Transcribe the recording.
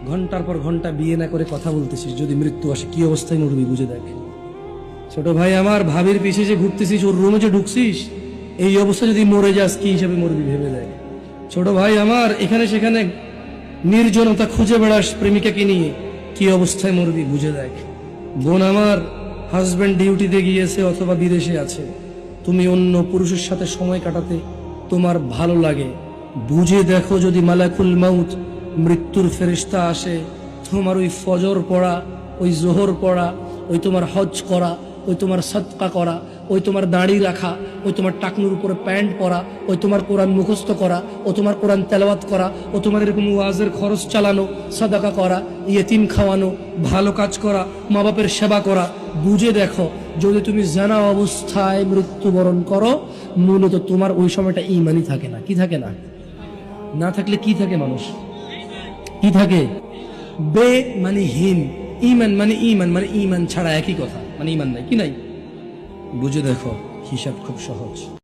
ঘন্টার পর ঘন্টা বিয়ে না করে কথা বলতেছিস, যদি মৃত্যু আসে কি অবস্থায় মরবি বুঝে দেখ। ছোট ভাই আমার, ভাবির পিছে যে ঘুরতেছিস, ওর রুমে যে ঢুকছিস, এই অবস্থা যদি মরে যাস কি হিসাবে মরবি ভেবে দেখ। ছোট ভাই আমার, এখানে সেখানে নির্জনতা খুঁজে বেড়াস প্রেমিকাকে নিয়ে, কি অবস্থায় মরবি বুঝে দেখ। বোন আমার, হাজবেন্ড ডিউটিতে গিয়েছে অথবা বিদেশে আছে, তুমি অন্য পুরুষের সাথে সময় কাটাতে তোমার ভালো লাগে, বুঝে দেখো যদি মালাকুল মাউত মৃত্যুর ফেরেশতা আসে, তোমার ওই ফজর পড়া, ওই জোহর পড়া, ওই তোমার হজ করা, ওই তোমার সদকা করা, ওই তোমার দাড়ি রাখা, ওই তোমার টাকনুর উপরে প্যান্ট পরা, ওই তোমার কোরআন মুখস্থ করা, ও তোমার কোরআন তেলাওয়াত করা, ও তোমার এরকম ওয়াজের খরচ চালানো, সাদাকা করা, ইয়েতিম খাওয়ানো, ভালো কাজ করা, মা বাপের সেবা করা, বুঝে দেখো যদি তুমি জানা অবস্থায় মৃত্যুবরণ করো, মূলত তোমার ওই সময়টা ঈমানই থাকে না। কি থাকে না? না থাকলে কি থাকে মানুষ? কি থাকে? বে মানে হীন, ঈমান মানে ঈমান, মানে ঈমান ছাড়া একই কথা, মানে ঈমান নাই, কি নাই? বুঝে দেখো, হিসাব খুব সহজ।